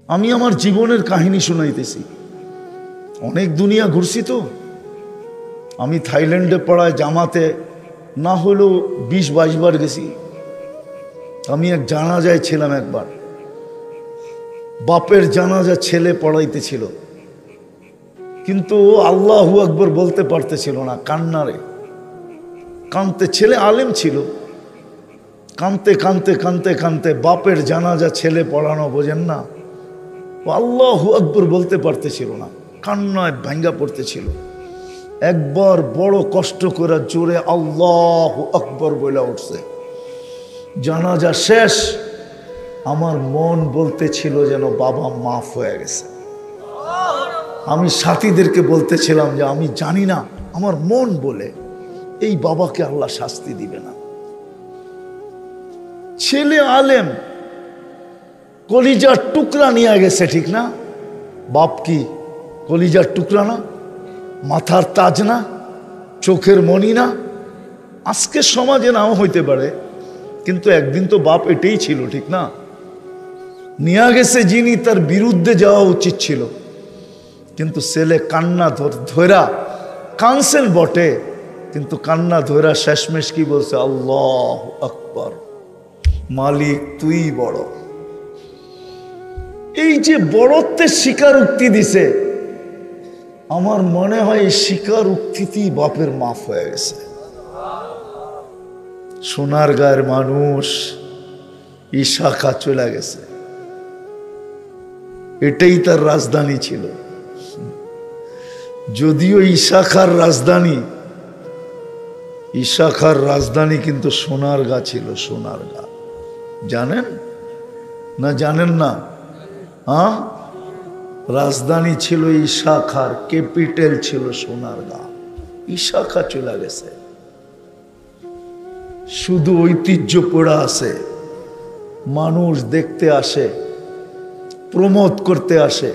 আমি আমার জীবনের কাহিনী শুনাইতেছি। অনেক দুনিয়া ঘুরছি তো। আমি থাইল্যান্ডে পড়ায় জামাতে না হলেও 20-22 বার গেছি। আমি এক জানাজায় ছিলাম একবার, বাপের জানাজা ছেলে পড়াইতেছিল, কিন্তু ও আল্লাহু আকবার বলতে পারতেছিল না, কান্নারে কানতে। ছেলে আলেম ছিল, কানতে কানতে কানতে কানতে বাপের জানাজা ছেলে পড়ানো বোঝেন না, ও আল্লাহু আকবার বলতে পারতেছিল না, কান্নায় ভাঙ্গা পড়তেছিল। একবার বড় কষ্ট করে জোরে আল্লাহু আকবার বলে উঠছে। জানাজা শেষ, আমার মন বলতেছিল যেন বাবা মাফ হয়ে গেছে। আমি সাথীদেরকে বলতেছিলাম যে আমি জানি না, আমার মন বলে এই বাবাকে আল্লাহ শাস্তি দিবে না। ছেলে আলেম, কলিজার টুকরা নিয়ে গেছে, ঠিক না? বাপ কি কলিজার টুকরা না? মাথার তাজ না? চোখের মণি না? আজকে সমাজে নাও হইতে পারে, কিন্তু একদিন তো বাপ এটাই ছিল, ঠিক না? নিয়ে গেছে যিনি, তার বিরুদ্ধে যাওয়া উচিত ছিল, কিন্তু ছেলে কান্না ধরা কানছেন বটে, কিন্তু কান্না ধরা শেষমেশ কি বলছে? আল্লাহু আকবার, মালিক তুই বড়। এই যে বড়ত্বের স্বীকারোক্তি দিছে, আমার মনে হয় এই স্বীকারোক্তিতেই বাপের মাফ হয়ে গেছে। সোনারগাঁয়ের মানুষ ইশাখা চলে গেছে, এটাই তার রাজধানী ছিল। যদিও ইশাখার রাজধানী কিন্তু সোনারগাঁ ছিল। সোনারগাঁ জানেন না? জানেন না? হ্যাঁ, রাজধানী ছিল ইশাখার, ক্যাপিটাল ছিল সোনারগাঁ। ইশাখা চলে গেছে, শুধু ঐতিহ্য পড়া আছে। মানুষ দেখতে আসে, প্রমোদ করতে আসে,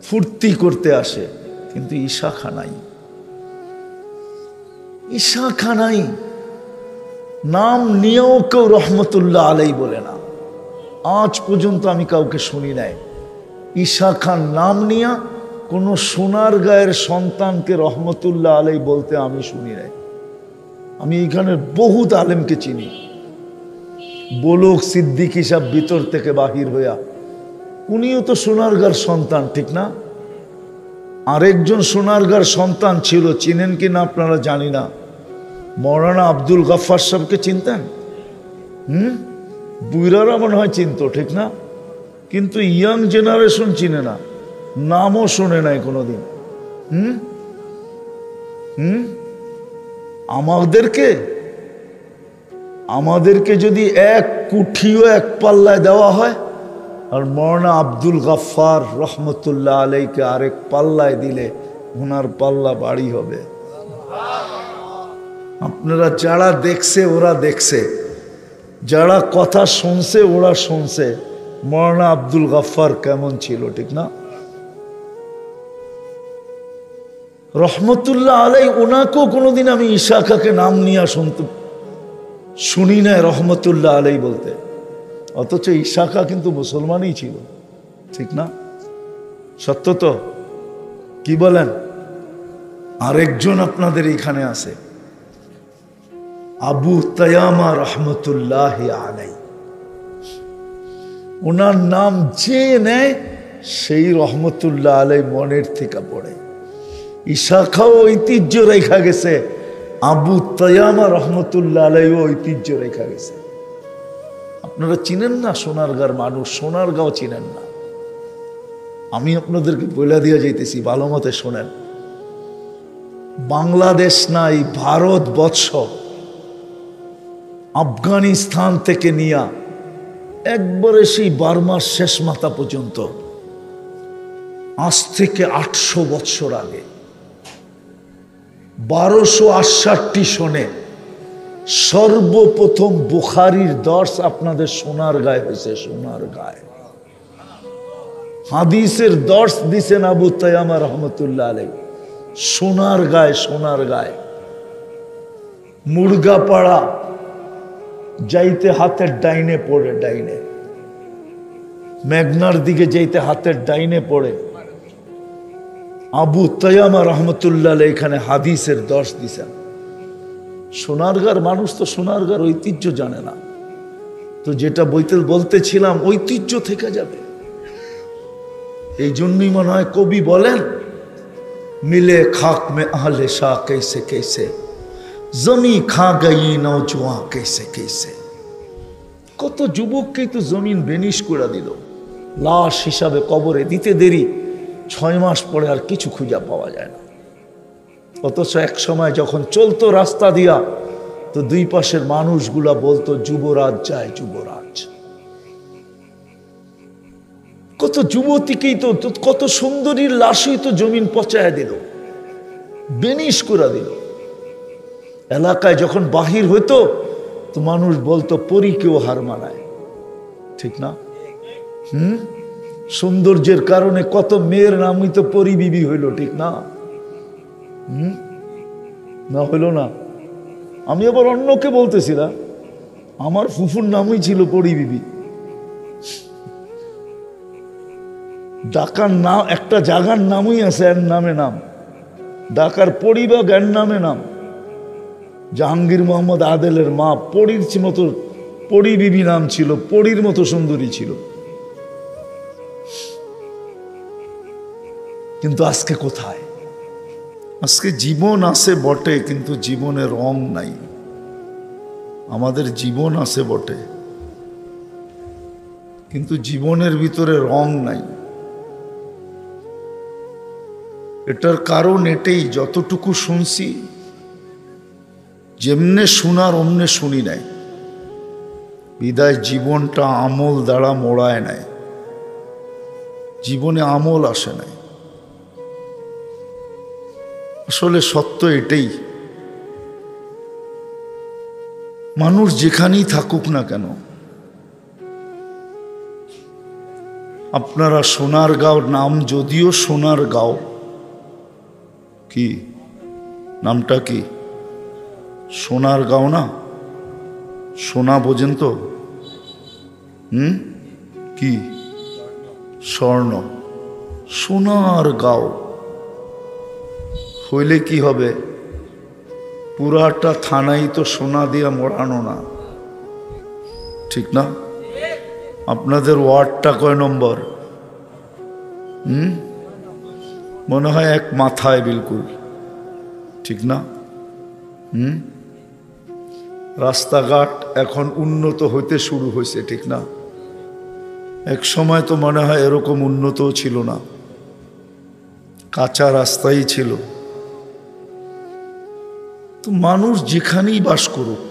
ফুর্তি করতে আসে, কিন্তু ইশাখা নাই। ইশাখা নাই। নাম নিয়েও কেউ রহমতুল্লাহ আলাই বলে না। আজ পর্যন্ত আমি কাউকে শুনি নাই ইশাখার নাম নিয়ে কোনো সোনারগাঁয়ের সন্তানকে রহমতুল্লাহ আলাই বলতে আমি শুনি নাই। আমি এখানে বহুত আলেমকে চিনি, বলুক সিদ্দিকী সাহেব ভিতর থেকে বাহির হইয়া, উনিও তো সোনারগাঁর সন্তান, ঠিক না? আরেকজন সোনারগাঁর সন্তান ছিল, চিনেন কি না আপনারা জানি না, মৌলানা আব্দুল গফফার সাহেবকে চিনতেন? বুইরারা মনে হয় চিনত, ঠিক না? কিন্তু ইয়াং জেনারেশন চিনে না, নামও শোনে নাই কোনোদিন। আমাদেরকে যদি এক কুঠিও এক পাল্লায় দেওয়া হয়, আর মৌলানা আব্দুল গফফার রহমতুল্লাহ আলাইকে আরেক পাল্লায় দিলে ওনার পাল্লা বাড়ি হবে। আপনারা যারা দেখছে ওরা দেখছে, যারা কথা শুনছে ওরা শুনছে মৌলানা আব্দুল গফফার কেমন ছিল, ঠিক না? রহমতুল্লাহ আলাই, ওনাকেও কোনোদিন আমি ইশাখাকে নাম নিয়ে শুনি নাই রহমতুল্লাহ আলাই বলতে, অথচ ইশাখা কিন্তু মুসলমানই ছিল, ঠিক না? সত্য তো? কি বলেন? আরেকজন আপনাদের এখানে আছে, আবু তায়ামা রহমতুল্লাহ আলাই। ওনার নাম যে নেয় সেই রহমতুল্লাহ আলাই মনের থেকে পড়ে। ইশাখাও ঐতিহ্য রেখা গেছে, আবু তায়ামা রহমতুল্লাহ আলাইও ঐতিহ্য রেখা গেছে। আপনারা চিনেন না সোনারগাঁর মানুষ, সোনারগাঁও চিনেন না। আমি আপনাদেরকে বলে দিয়ে যাইতেছি, ভালো মতে শোনেন। বাংলাদেশ নাই, ভারতবর্ষ, আফগানিস্তান থেকে নিয়া একবারে সেই বার্মার শেষ মাথা পর্যন্ত, আজ থেকে 800 বৎসর আগে 1268 সনে সর্বপ্রথম বুখারীর দর্শ আপনাদের সোনারগাঁয়ে হয়েছে। সোনারগাঁয়ে হাদিসের দর্শ দিছেন আবু তায়ামা রহমতুল্লাহ আলাই, সোনারগাঁয়ে। মুরগাপাড়া যাইতে হাতের ডাইনে পড়ে, ডাইনে মেঘনার দিকে যেতে হাতের ডাইনে পড়ে। আবু তায়ামা রহমতুল্লাহ এখানে হাদিসের দর্শ দিছেন। সোনারগাঁর মানুষ তো সোনারগাঁর ঐতিহ্য জানে না, তো যেটা বলতেছিলাম ঐতিহ্য থেকে যাবে। এই জন্যই মনে হয় কবি বলেন, মিলে খাক মে আহলে শাহ कैसे कैसे জমি খা গই নওজোয়ান कैसे कैसे। কত যুবককেই তো জমিন বেনিশ করে দিল, লাশ হিসাবে কবরে দিতে দেরি, 6 মাস পরে আর কিছু খুঁজে পাওয়া যায় না। অথচ এক সময় যখন চলতো রাস্তা দিয়া, তো দুই পাশের মানুষগুলা বলতো যুবরাজ যায় যুবরাজ। কত যুবতীকেই তো, কত সুন্দরীর লাশই তো জমিন পচায় দিল, বেনিশ করে দিল। এলাকায় যখন বাহির হইতো তো মানুষ বলতো পরীকেও হার মানায়, ঠিক না? সৌন্দর্যের কারণে কত মেয়ের নামই তো পরী বিবি হইল, ঠিক না? না হইল না? আমি আবার অন্যকে বলতেছিলাম, আমার ফুফুর নামই ছিল পরী বিবি। ঢাকার নাম, একটা জায়গার নামই আছে এর নামে নাম, ঢাকার পরিবাগ এর নামে নাম। জাহাঙ্গীর মোহাম্মদ আদেলের মা পরীর মতো, পরী বিবি নাম ছিল, পরীর মতো সুন্দরী ছিল। কিন্তু আজকে কোথায়? আজকে জীবন আছে বটে, কিন্তু জীবনের রং নাই। আমাদের জীবন আছে বটে, কিন্তু জীবনের ভিতরে রং নাই। এটার কারণ এটাই, যতটুকু শুনছি, যেমনে শোনার অমনে শুনি নাই, বিদায় জীবনটা আমল দ্বারা মোড়ায় নাই, জীবনে আমল আসে নাই। আসলে সত্য এটাই, মানুষ যেখানেই থাকুক না কেন, আপনারা সোনারগাঁও নাম, যদিও সোনারগাঁও, কি নামটা কি? সোনারগাঁও না? সোনা বোঝেন তো? কি? স্বর্ণ। সোনারগাঁও হইলে কি হবে? পুরাটা থানাই তো সোনা দিয়া মোড়ানো না, ঠিক না? আপনাদের ওয়ার্ডটা কয় নম্বর? মনে হয় এক মাথায় বিলকুল, ঠিক না? রাস্তাঘাট এখন উন্নত হইতে শুরু হয়েছে, ঠিক না? এক সময় তো মনে হয় এরকম উন্নতও ছিল না, কাঁচা রাস্তাই ছিল। তো মানুষ যেখানেই বাস করুক,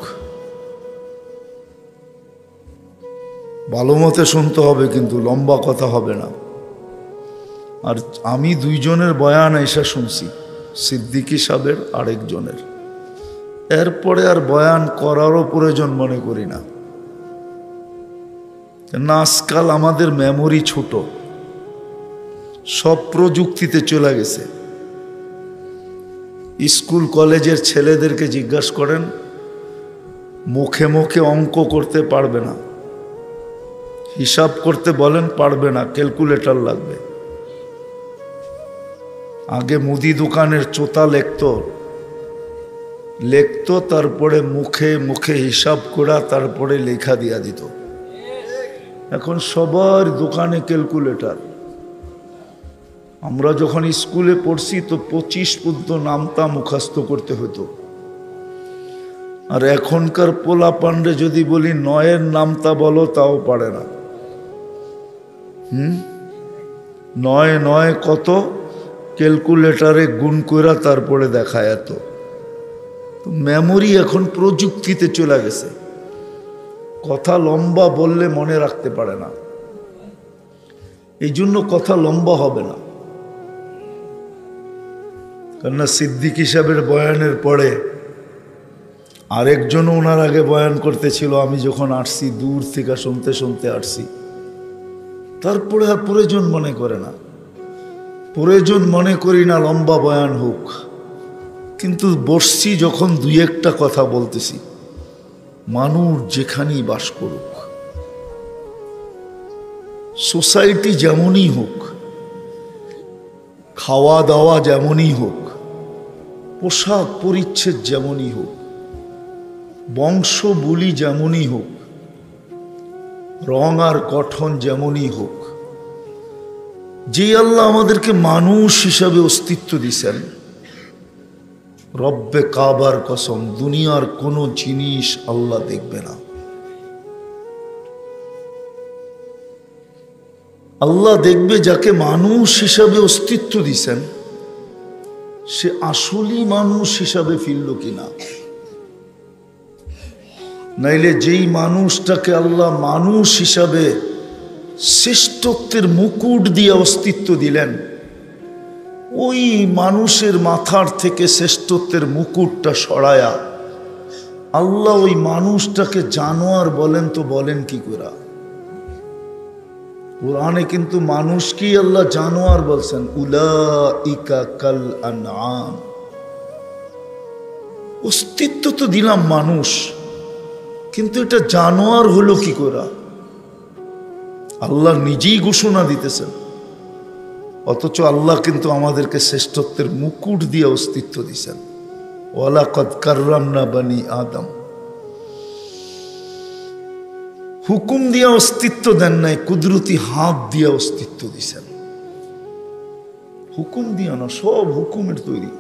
ভালো মতে শুনতে হবে, কিন্তু লম্বা কথা হবে না। আর আমি দুইজনের বয়ান এসে শুনছি, সিদ্দিকী সাহেবের আরেকজনের, এরপরে আর বয়ান করারও প্রয়োজন মনে করি না। আজকাল আমাদের মেমোরি ছোট, সব প্রযুক্তিতে চলে গেছে। স্কুল কলেজের ছেলেদেরকে জিজ্ঞাসা করেন, মুখে মুখে অঙ্ক করতে পারবে না, হিসাব করতে বলেন পারবে না, ক্যালকুলেটর লাগবে। আগে মুদি দোকানের চোতা লেখতো, তারপরে মুখে মুখে হিসাব করা, তারপরে লেখা দিয়া দিত। এখন সবার দোকানে ক্যালকুলেটর। আমরা যখন স্কুলে পড়ছি তো 25 পর্যন্ত নামতা মুখস্থ করতে হতো, আর এখনকার পোলা পান্ডে যদি বলি 9-এর নামতা বলো, তাও পারে না। 9 কত, ক্যালকুলেটরে গুণ করা তারপরে দেখায় এত। তো মেমোরি এখন প্রযুক্তিতে চলে গেছে, কথা লম্বা বললে মনে রাখতে পারে না, এই জন্য কথা লম্বা হবে না। কেননা সিদ্দিকী সাহেবের বয়ানের পরে আরেকজনও ওনার আগে বয়ান করতেছিল, আমি যখন আসছি দূর থেকে শুনতে শুনতে আসছি, তারপরে আর প্রয়োজন মনে করে না, প্রয়োজন মনে করি না লম্বা বয়ান হোক। কিন্তু বসছি যখন 2-1টা কথা বলতেছি, মানুষ যেখানেই বাস করুক, সোসাইটি যেমনই হোক, খাওয়া দাওয়া যেমনই হোক, পোশাক পরিচ্ছদ যেমনই হোক, বংশ বুলি যেমনই হোক, রং আর গঠন যেমনই হোক, যে আল্লাহ আমাদেরকে মানুষ হিসাবে অস্তিত্ব দিছেন, রব্বে কাবার কসম দুনিয়ার কোনো জিনিস আল্লাহ দেখবে না। আল্লাহ দেখবে যাকে মানুষ হিসাবে অস্তিত্ব দিছেন সে আসলেই মানুষ হিসাবে ফিরল কিনা। নাইলে যেই মানুষটাকে আল্লাহ মানুষ হিসাবে শ্রেষ্ঠত্বের মুকুট দিয়ে অস্তিত্ব দিলেন, ওই মানুষের মাথার থেকে শ্রেষ্ঠত্বের মুকুটটা সরায়া আল্লাহ ওই মানুষটাকে জানোয়ার বলেন, তো বলেন কি করে? কোরআনে কিন্তু মানুষকেই আল্লাহ জানোয়ার বলছেন, উলাইকা কাল আনআম। অস্তিত্ব তো দিলাম মানুষ, কিন্তু এটা জানোয়ার হলো কি করে? আল্লাহ নিজেই ঘোষণা দিতেছেন, অথচ আল্লাহ কিন্তু আমাদেরকে শ্রেষ্ঠত্বের মুকুট দিয়ে অস্তিত্ব দিছেন। ওয়ালাকাদ কাররামনা বানি আদম। হুকুম দিয়া অস্তিত্ব দেন নাই, কুদরতি হাত দিয়া অস্তিত্ব দিছেন। হুকুম দিয়া না, সব হুকুমের তৈরি।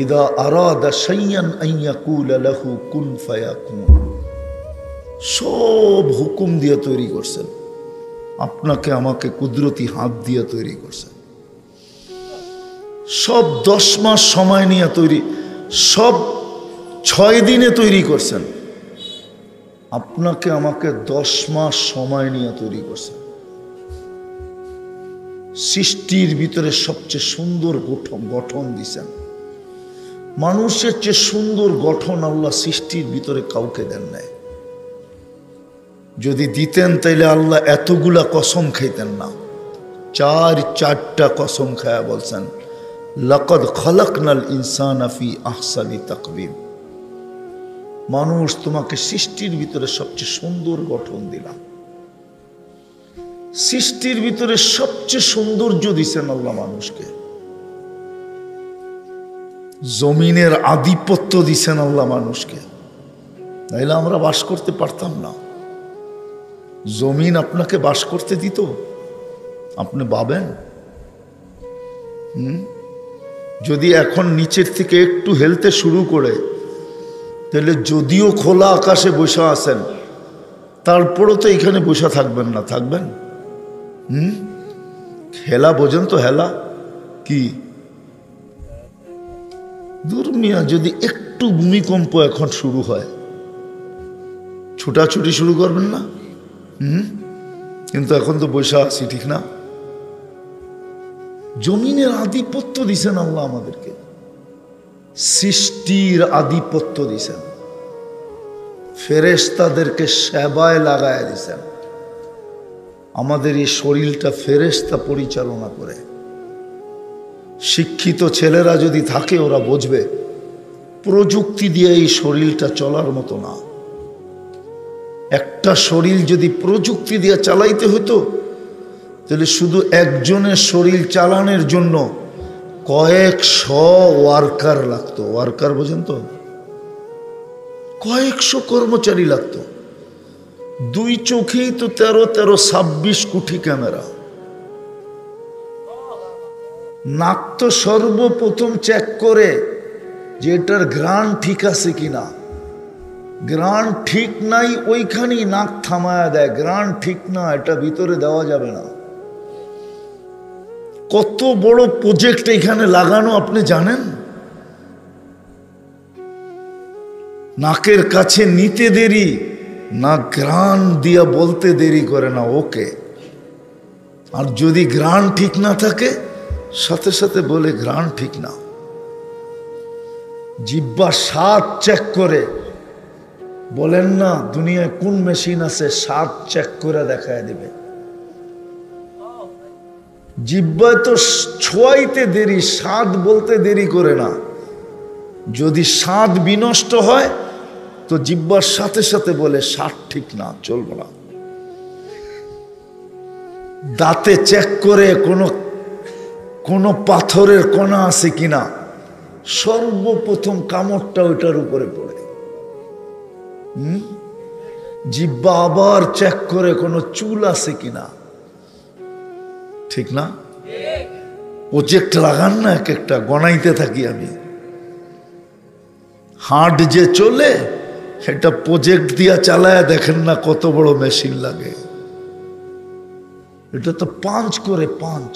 ইদা আরাদা শাইয়ান আন ইয়াকুলা লাহু কুন ফায়াকুন, সব হুকুম দিয়া তৈরি করছেন। আপনাকে আমাকে কুদরতি হাত দিয়া তৈরি করছেন। সব 10 মাস সময় নিয়ে তৈরি, সব 6 দিনে তৈরি করছেন। আপনাকে আমাকে 10 মাস সময় নিয়ে তৈরি করছেন। সৃষ্টির ভিতরে সবচেয়ে সুন্দর গঠন দিছেন। মানুষের চেয়ে সুন্দর গঠন আল্লাহ সৃষ্টির ভিতরে কাউকে দেন নাই। যদি দিতেন তাইলে আল্লাহ এতগুলা কসম খাইতেন না। 4টা কসম খায়া বলছেন, লাকাদ খালাকনাল ইনসানা ফি আহসানি তাকওয়িম। মানুষ, তোমাকে সৃষ্টির ভিতরে সবচেয়ে সুন্দর গঠন দিলাম। সৃষ্টির ভিতরে সবচেয়ে সৌন্দর্য দিছেন আল্লাহ মানুষকে। জমিনের আধিপত্য দিছেন আল্লাহ মানুষকে, নাইলে আমরা বাস করতে পারতাম না। জমিন আপনাকে বাস করতে দিত? আপনি ভাবেন? যদি এখন নিচের থেকে একটু হেলতে শুরু করে, তাহলে যদিও খোলা আকাশে বসে আছেন, তারপরও তো এখানে বসে থাকবেন না। থাকবেন? হেলা বোঝেন তো? হেলা কি? দুর্মিয়া যদি একটু ভূমিকম্প এখন শুরু হয়, ছুটাছুটি শুরু করবেন না? কিন্তু এখন তো বসে আছি, ঠিক না? জমিনের আধিপত্য দিছেন আল্লাহ আমাদেরকে, সৃষ্টির আধিপত্য দিছেন। ফেরেশতাদেরকে সেবায় লাগায় দিছেন। আমাদের এই শরীরটা ফেরেশতা পরিচালনা করে। শিক্ষিত ছেলেরা যদি থাকে ওরা বুঝবে, প্রযুক্তি দিয়ে এই শরীরটা চলার মতো না। একটা শরীর যদি প্রযুক্তি দিয়ে চালাইতে হতো, তাহলে শুধু একজনের শরীর চালানোর জন্য কয়েকশো ওয়ার্কার লাগতো। ওয়ার্কার বোঝেন তো? কয়েকশো কর্মচারী লাগতো। 2 চোখেই তো 13-26 কোটি ক্যামেরা। নাক তো সর্বপ্রথম চেক করে যে এটার গ্রান ঠিক আছে কিনা। গ্রান ঠিক নাই, ওইখানেই নাক থামায়া দেয়। গ্রান ঠিক না, এটা ভিতরে দেওয়া যাবে না। কত বড় প্রজেক্ট এখানে লাগানো আপনি জানেন? নাকের কাছে নিতে দেরি না, গ্রান দিয়া বলতে দেরি করে না ওকে। আর যদি গ্রান ঠিক না থাকে, সাথে সাথে বলে গ্রান ঠিক না। জিহ্বা স্বাদ চেক করে। বলেন না দুনিয়ায় কোন মেশিন আছে স্বাদ চেক করে দেখায় দিবে? জিহ্বায় তো ছোঁয়াইতে দেরি, স্বাদ বলতে দেরি করে না। যদি স্বাদ বিনষ্ট হয় তো জিহ্বার সাথে সাথে বলে স্বাদ ঠিক না, চলবে না। দাঁতে চেক করে কোনো পাথরের কণা আছে কিনা, সর্বপ্রথম কামড়টা ওইটার উপরে পড়ে। জিহ্বা আবার চেক করে কোনো চুল আছে কিনা, ঠিক না? প্রজেক্ট লাগান না, এক একটা গণাইতে থাকি আমি। হার্ট যে চলে সেটা প্রজেক্ট দিয়া চালায়, দেখেন না কত বড় মেশিন লাগে। এটা তো পাঞ্চ করে, পাঞ্চ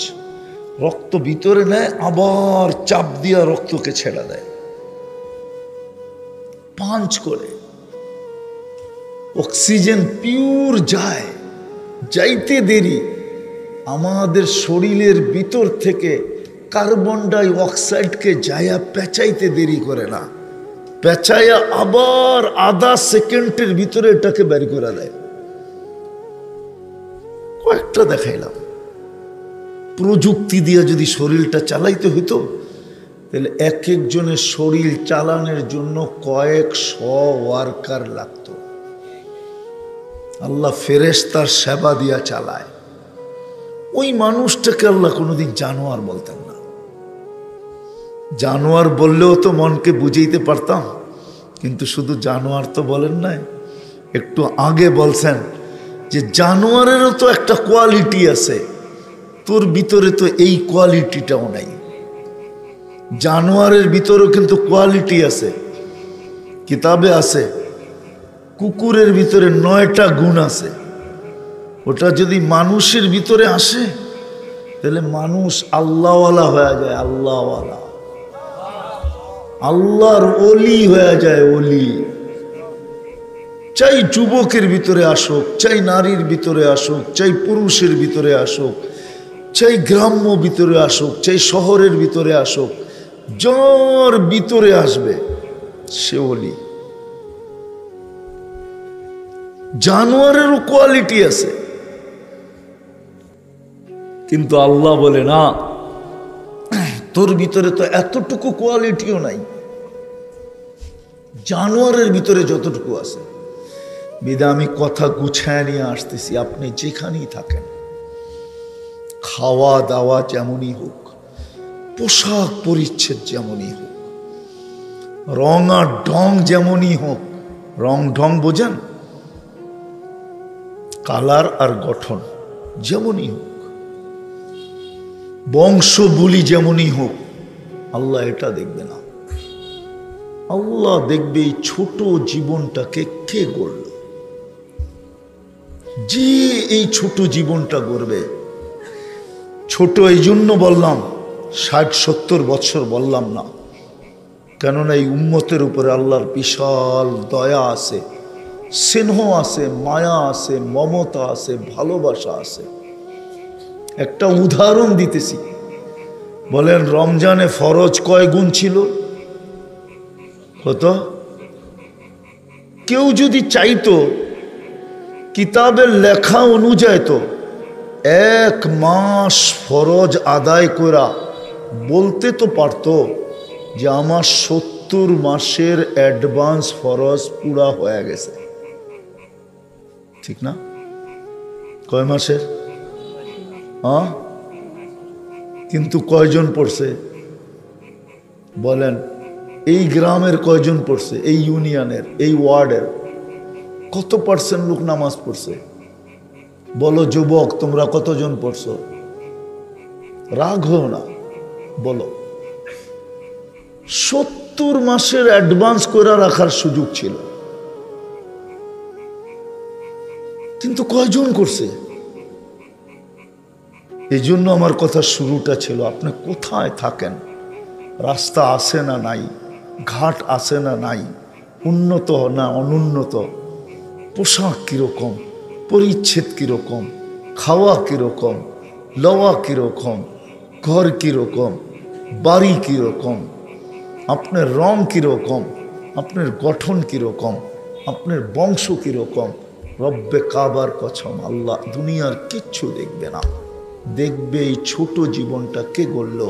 রক্ত ভিতরে নেয়, আবার চাপ দিয়া রক্তকে ছেড়ে দেয়, পাঞ্চ করে। অক্সিজেন পিওর যায়, যাইতে দেরি আমাদের শরীরের ভিতর থেকে কার্বন ডাই অক্সাইডকে যায়া পেঁচাইতে দেরি করে না, পেঁচাইয়া আবার আধা সেকেন্ডের ভিতরে এটাকে বের করে দেয়। কয়েকটা দেখাইলাম। প্রযুক্তি দিয়ে যদি শরীরটা চালাইতে হইতো তাহলে এক একজনের শরীর চালানোর জন্য কয়েকশো ওয়ার্কার লাগতো। আল্লাহ ফেরেশতার সেবা দিয়া চালায়। ওই মানুষটাকে আল্লাহ কোনোদিন জানোয়ার বলতেন না। জানোয়ার বললেও তো মনকে বুঝাইতে পারতাম, কিন্তু শুধু জানোয়ার তো বলেন নাই, একটু আগে বলছেন যে জানোয়ারেরও তো একটা কোয়ালিটি আছে, তোর ভিতরে তো এই কোয়ালিটিটাও নাই। জানোয়ারের ভিতরেও কিন্তু কোয়ালিটি আছে, কিতাবে আছে। কুকুরের ভিতরে 9টা গুণ আছে, ওটা যদি মানুষের ভিতরে আসে তাহলে মানুষ আল্লাহওয়ালা হয়ে যায়, আল্লাহওয়ালা, আল্লাহর ওলি হয়ে যায়, ওলি। চাই যুবকের ভিতরে আসুক, চাই নারীর ভিতরে আসুক, চাই পুরুষের ভিতরে আসুক, চাই গ্রাম্য ভিতরে আসুক, চাই শহরের ভিতরে আসুক, যার ভিতরে আসবে সে ওলি। জানোয়ারেরও কোয়ালিটি আছে, কিন্তু আল্লাহ বলে না, তোর ভিতরে তো এতটুকু কোয়ালিটিও নাই, জানোয়ারের ভিতরে যতটুকু আছে। বিদা আমি কথা গুছায় নিয়ে আসতেছি, আপনি যেখানেই থাকেন, খাওয়া দাওয়া যেমনই হোক, পোশাক পরিচ্ছদ যেমনই হোক, রং আর ঢং যেমনই হোক, রং ঢং বোঝেন, কালার আর গঠন যেমনই হোক, বংশ বুলি যেমনই হোক, আল্লাহ এটা দেখবে না। আল্লাহ দেখবে এই ছোট জীবনটাকে কে গড়ল। যে এই ছোট জীবনটা গড়বে, ছোট এই জন্য বললাম, 60-70 বছর বললাম না, কেননা এই উম্মতের উপরে আল্লাহর বিশাল দয়া আছে, স্নেহ আছে, মায়া আছে, মমতা আছে, ভালোবাসা আছে। একটা উদাহরণ দিতেছি, বলেন রমজানে ফরজ কয় গুণ ছিল? কত? কেউ যদি চাইতো কিতাবের লেখা অনুযায়ী তো 1 মাস ফরজ আদায় করা বলতে তো পারতো যে আমার 70 মাসের অ্যাডভান্স ফরজ পুরা হয়ে গেছে, ঠিক না? কয় মাসের? হ্যাঁ, কিন্তু কয়জন পড়ছে বলেন? এই গ্রামের কয়জন পড়ছে? এই ইউনিয়নের, এই ওয়ার্ডের কত পার্সেন্ট লোক নামাজ পড়ছে? বলো যুবক, তোমরা কতজন পড়ছো? রাগ হও না, বলো। 70 মাসের অ্যাডভান্স করে রাখার সুযোগ ছিল, কিন্তু কয়জন করছে? এই জন্য আমার কথা শুরুটা ছিল, আপনি কোথায় থাকেন, রাস্তা আছে না নাই, ঘাট আছে না নাই, উন্নত না অনুন্নত, পোশাক কীরকম, পরিচ্ছেদ কীরকম, খাওয়া কীরকম, লওয়া কীরকম, ঘর কীরকম, বাড়ি কীরকম, আপনার রং কীরকম, আপনার গঠন কীরকম, আপনার বংশ কীরকম, রব্বে কাবার কসম আল্লাহ দুনিয়ার কিচ্ছু দেখবে না, দেখবে এই ছোট জীবনটা কে গড়ল।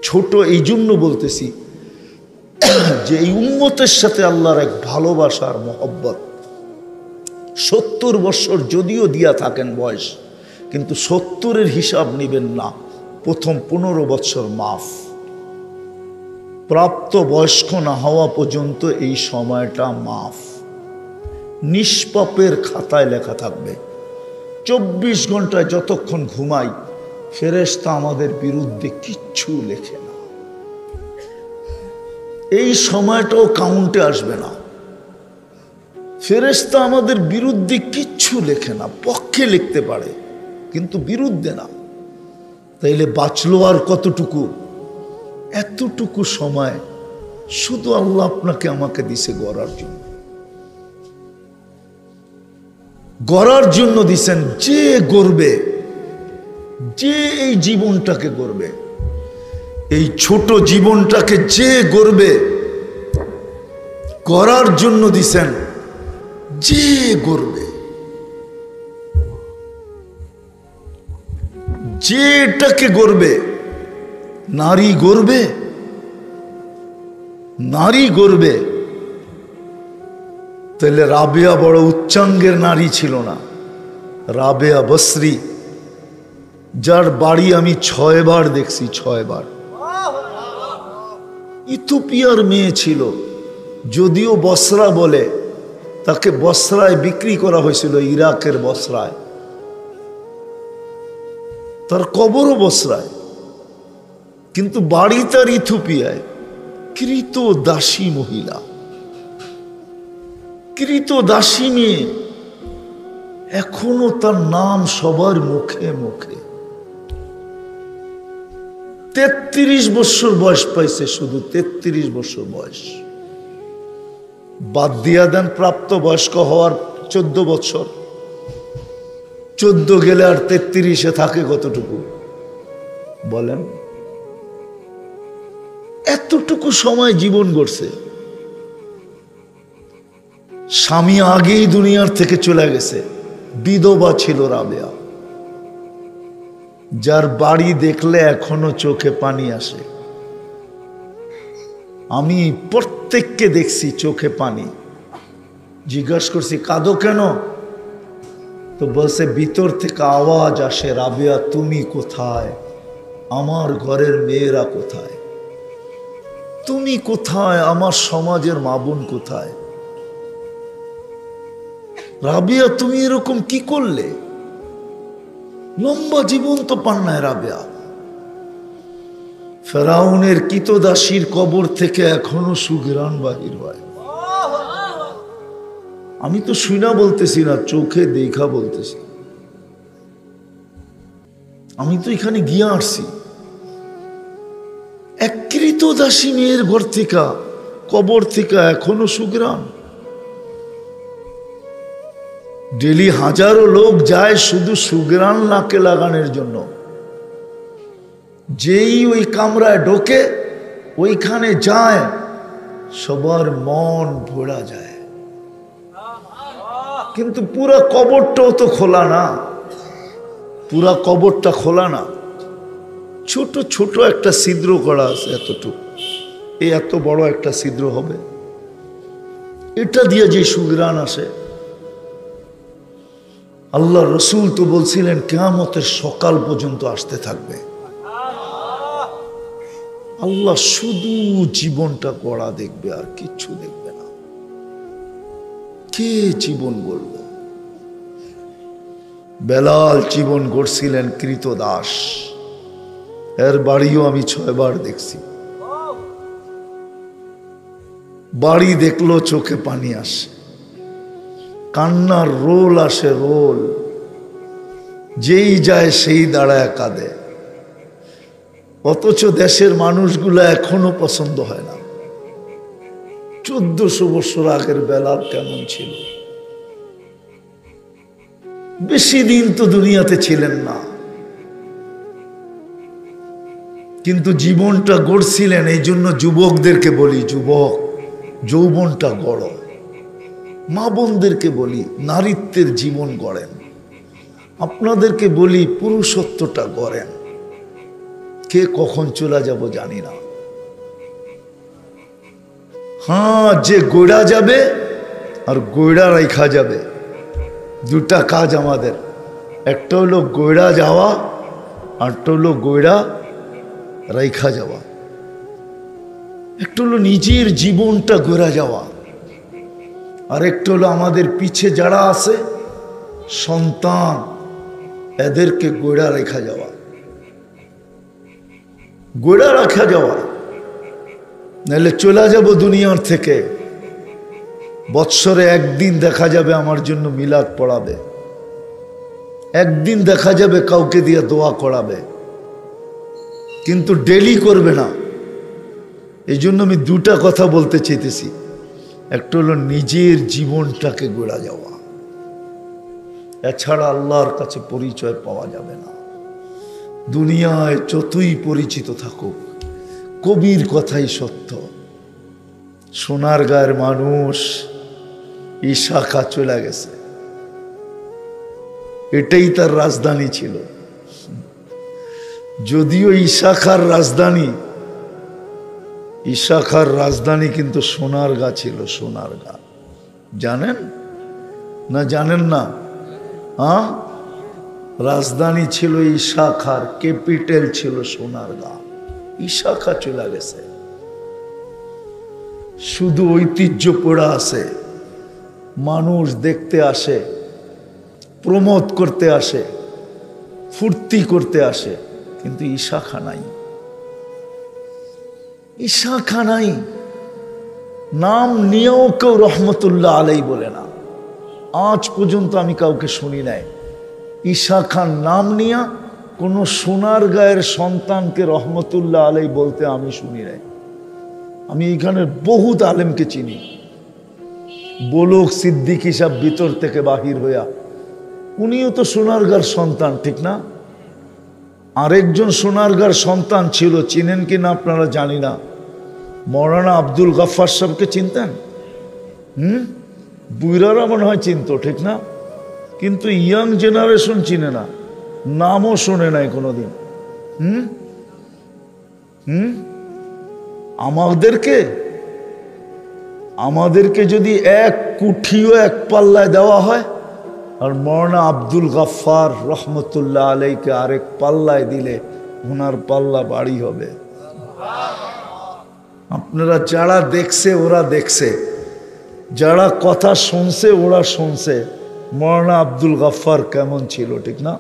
ছোট এই জন্য বলতেছি যে এই উম্মতের সাথে আল্লাহর এক ভালোবাসার মহব্বত। 70 বছর যদিও দিয়া থাকেন বয়স, কিন্তু 70-এর হিসাব নেবেন না, প্রথম 15 বছর মাফ। প্রাপ্ত বয়স্ক না হওয়া পর্যন্ত এই সময়টা মাফ, নিষ্পাপের খাতায় লেখা থাকবে। 24 ঘন্টায় যতক্ষণ ঘুমাই ফেরেশতা আমাদের বিরুদ্ধে কিচ্ছু লেখে না, এই সময়টাও কাউন্টে আসবে না। ফেরেশতা আমাদের বিরুদ্ধে কিচ্ছু লেখে না, পক্ষে লিখতে পারে কিন্তু বিরুদ্ধে না। তাইলে বাঁচলো আর কতটুকু? এতটুকু সময় শুধু আল্লাহ আপনাকে আমাকে দিছে গড়ার জন্য, গড়ার জন্য দিছেন। যে গড়বে, যে এই জীবনটাকে গড়বে, এই ছোট জীবনটাকে যে গড়বে, গড়ার জন্য দিছেন। যে গড়বে, যে এটাকে গড়বে, নারী গড়বে, নারী গড়বে। তাহলে রাবেয়া বড় উচ্চাঙ্গের নারী ছিল না, রাবেয়া বসরি, যার বাড়ি আমি 6 বার দেখছি, 6 বার। ইথিওপিয়ার মেয়ে ছিল, যদিও বসরা বলে, তাকে বসরায় বিক্রি করা হয়েছিল, ইরাকের বসরায়, তার কবরও বসরায়, কিন্তু বাড়ি তার ইথিওপিয়ায়। কৃত দাসী মহিলা, কৃত দাসী মেয়ে, এখনো তার নাম সবার মুখে মুখে। 33 বছর বয়স পাইছে, শুধু 33 বছর বয়স। বাদ দিয়া দেন প্রাপ্ত বয়স্ক হওয়ার 14 বছর, 14 গেলে আর 33-এ থাকে কতটুকু বলেন? এতটুকু সময় জীবন গড়ছে। স্বামী আগেই দুনিয়ার থেকে চলে গেছে, বিধবা ছিল রাবেয়া, যার বাড়ি দেখলে এখনো চোখে পানি আসে। আমি প্রত্যেককে দেখছি চোখে পানি। জিজ্ঞাসা করছি কাঁদো কেন? তো বলছে ভিতর থেকে আওয়াজ আসে, রাবেয়া তুমি কোথায়? আমার ঘরের মেয়েরা কোথায়? তুমি কোথায়? আমার সমাজের মা বোন কোথায়? রাবেয়া তুমি এরকম কি করলে? লম্বা জীবন তো পান নাই রাবেয়া। ফেরাউনের কৃতদাসীর কবর থেকে এখনো সুঘ্রাণ বাহির হয়। আমি তো শুনা বলতেছি না, চোখে দেখা বলতেছি। আমি তো এখানে গিয়ে আসছি, এক কৃতদাসী মেয়ের ঘর থেকে, কবর থেকে এখনো সুঘ্রাণ। ডেলি হাজারো লোক যায় শুধু সুঘ্রাণ নাকে লাগানোর জন্য। যেই ওই কামরায় ঢোকে, ওইখানে যায়, সবার মন ভোলা যায়। কিন্তু পুরা কবরটাও তো খোলা না, পুরা কবরটা খোলা না, ছোট ছোট একটা ছিদ্র করা আছে, এতটুকু, এই এত বড় একটা ছিদ্র হবে, এটা দিয়ে যে সুঘ্রাণ আসে। আল্লাহ রসুল তো বলছিলেন কিয়ামতের সকাল পর্যন্ত আসতে থাকবে। আল্লাহ শুধু জীবনটা গড়া দেখবে, আর কিচ্ছু দেখবে না। কে জীবন গড়ল? বেলাল জীবন গড়ছিলেন কৃতদাস, এর বাড়িও আমি 6 বার দেখছি। বাড়ি দেখলো চোখে পানি আসে, কান্নার রোল আসে, রোল। যেই যায় সেই দাঁড়ায় কাঁদে। অথচ দেশের মানুষগুলা এখনো পছন্দ হয় না। 1400 বছর আগের বেলাল কেমন ছিল? বেশি দিন তো দুনিয়াতে ছিলেন না, কিন্তু জীবনটা গড়ছিলেন। এই জন্য যুবকদেরকে বলি, যুবক, যৌবনটা গড়। মা বোনদেরকে বলি, নারীত্বের জীবন গড়েন। আপনাদেরকে বলি, পুরুষত্বটা গড়েন। কে কখন চলে যাব জানি না। হ্যাঁ, যে গোড়া যাবে আর গোড়া রাইখা যাবে, দুটা কাজ আমাদের। একটা হলো গইড়া যাওয়া, আরটা হলো গইড়া রাইখা যাওয়া। একটা হলো নিজের জীবনটা গড়া যাওয়া, আর একটা হলো আমাদের পিছে যারা আছে সন্তান, এদেরকে গড়া রেখা যাওয়া। গড়া রাখা যাওয়া, নাহলে চলে যাব দুনিয়ার থেকে। বৎসরে একদিন দেখা যাবে আমার জন্য মিলাদ পড়াবে, একদিন দেখা যাবে কাউকে দিয়ে দোয়া করাবে, কিন্তু ডেলি করবে না। এই জন্য আমি দুটা কথা বলতে চাইতেছি। একটা হলো নিজের জীবনটাকে গড়া যাওয়া, এছাড়া আল্লাহর কাছে পরিচয় পাওয়া যাবে না। দুনিয়ায় যতই পরিচিত থাকুক, কবির কথাই সত্য। সোনারগাঁয়ের মানুষ ইশাখা চলে গেছে, এটাই তার রাজধানী ছিল। যদিও ইশাখার রাজধানী কিন্তু সোনারগাঁ ছিল। সোনারগাঁ জানেন না? জানেন না? হ্যাঁ, রাজধানী ছিল ইশাখার, ক্যাপিটাল ছিল সোনারগাঁ। ইশাখা চলে গেছে, শুধু ঐতিহ্য পড়া আছে। মানুষ দেখতে আসে, প্রমোদ করতে আসে, ফুর্তি করতে আসে, কিন্তু ইশাখা নাই। ইশাখা নাই। নাম নিয়েও কেউ রহমতুল্লাহ আলাই বলে না। আজ পর্যন্ত আমি কাউকে শুনি নাই ইশাখার নাম নিয়ে কোনো সোনারগাঁয়ের সন্তানকে রহমতুল্লাহ আলাই বলতে আমি শুনি নাই। আমি এখানের বহুত আলেমকে চিনি। বলুক সিদ্দিকী সাহেব ভিতর থেকে বাহির হইয়া, উনিও তো সোনারগাঁর সন্তান, ঠিক না? আরেকজন সোনারগাঁর সন্তান ছিল, চিনেন কি না আপনারা জানি না। মৌলানা আব্দুল গফফার সাহেবকে চিনতেন? বুইরারা মনে হয় চিনতো, ঠিক না? কিন্তু ইয়াং জেনারেশন চিনে না, নামও শোনে নাই কোনোদিন। আমাদেরকে যদি এক কুঠিও এক পাল্লায় দেওয়া হয়, আর মৌলানা আব্দুল গফফার রহমতুল্লাহ আলাইকে আরেক পাল্লায় দিলে ওনার পাল্লা বাড়ি হবে। আপনারা যারা দেখছে ওরা দেখছে, যারা কথা শুনছে ওরা শুনছে মৌলানা আব্দুল গফফার কেমন ছিল, ঠিক না?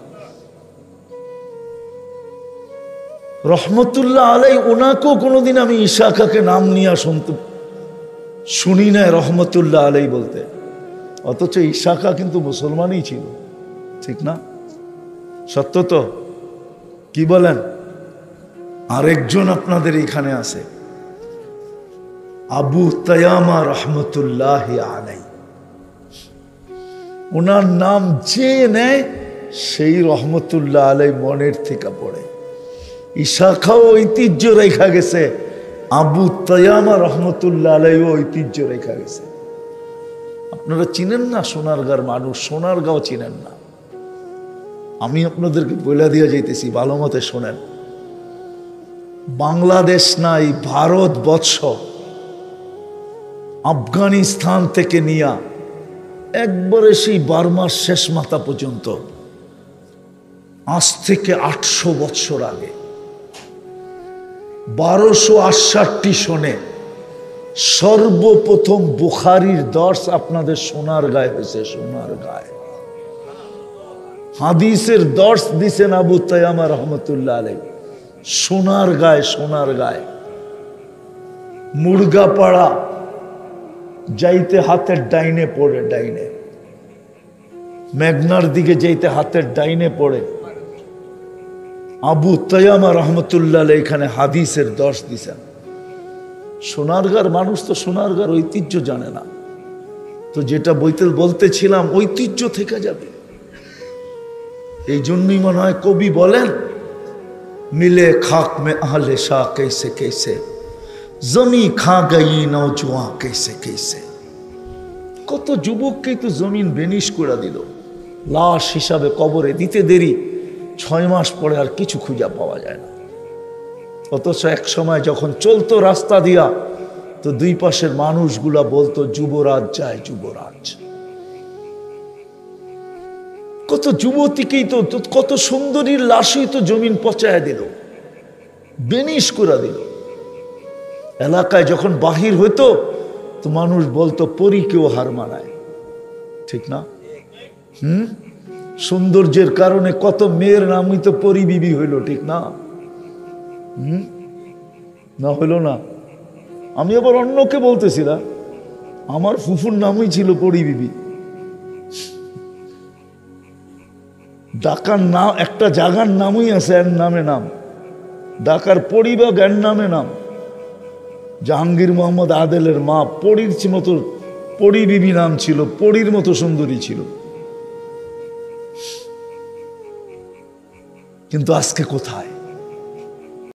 রহমতুল্লাহ আলাই, ওনাকেও কোনোদিন আমি ইশাখাকে নাম নিয়ে শুনি নাই রহমতুল্লাহ আলাই বলতে। অথচ ইশাখা কিন্তু মুসলমানই ছিল, ঠিক না? সত্য তো? কি বলেন? আরেকজন আপনাদের এখানে আছে, আবু তায়ামা রহমতুল্লাহ আলাই। ওনার নাম যে নেয় সেই রহমতুল্লাহ আলাই মনের থেকে পড়ে। ইশাখাও ঐতিহ্য রেখা গেছে, আবু তায়ামা রহমতুল্লাহ আলাইও ঐতিহ্য রেখা গেছে। আপনারা চিনেন না সোনারগাঁর মানুষ, সোনারগাঁও চিনেন না। আমি আপনাদেরকে বলে দিয়ে যাইতেছি, ভালো মতে শোনেন। বাংলাদেশ নাই, ভারতবর্ষ, আফগানিস্তান থেকে নিয়া একবারে সেই বার্মার শেষ মাথা পর্যন্ত, আজ থেকে 800 বৎসর আগে 1268 সনে সর্বপ্রথম বুখারীর দর্স আপনাদের সোনারগাঁয়ে হয়েছে। সোনারগাঁয়ে হাদিসের দর্স দিছেন আবু তায়ামা রহমতুল্লাহ আলাইহি। সোনারগাঁয়ে মুরগাপাড়া যাইতে হাতের ডাইনে পড়ে, ডাইনে মেঘনার দিকে যাইতে হাতের ডাইনে পড়ে আবু তায়ামা রহমতুল্লাহ আলাইহি এখানে হাদিসের দর্স দিছেন। সোনারগাঁর মানুষ তো সোনারগাঁর ঐতিহ্য জানে না, তো যেটা বলতেছিলাম ঐতিহ্য থেকে যাবে। এই জন্যই মনে হয় কবি বলেন, মিলে খাক মে আহলে শাহ कैसे कैसे জমি খা গই নওজোয়ান कैसे कैसे। কত যুবককেই তো জমিন বেনিশ করে দিল, লাশ হিসাবে কবরে দিতে দেরি, 6 মাস পরে আর কিছু খুঁজে পাওয়া যায় না। অথচ এক সময় যখন চলতো রাস্তা দিয়া, তো দুই পাশের মানুষগুলা বলতো যুবরাজ যায়, যুবরাজ। কত যুবতীকেই তো কত সুন্দরীর লাশই তো জমিন পচায় দিল, বেনিশ করে দিল। এলাকায় যখন বাহির হইতো তো মানুষ বলতো পরীকেও হার মানায়, ঠিক না? সৌন্দর্যের কারণে কত মেয়ের নামই তো পরী বিবি হইল, ঠিক না? না হইল না? আমি আবার অন্যকে বলতেছিলাম, আমার ফুফুর নামই ছিল পরী বিবি। ঢাকার নাম একটা জায়গার নামই আছে এর নামে নাম, ঢাকার পরিবাগ এর নামে নাম। জাহাঙ্গীর মোহাম্মদ আদেলের মা পরীর মতো, পরী বিবি নাম ছিল, পরীর মতো সুন্দরী ছিল। কিন্তু আজকে কোথায়?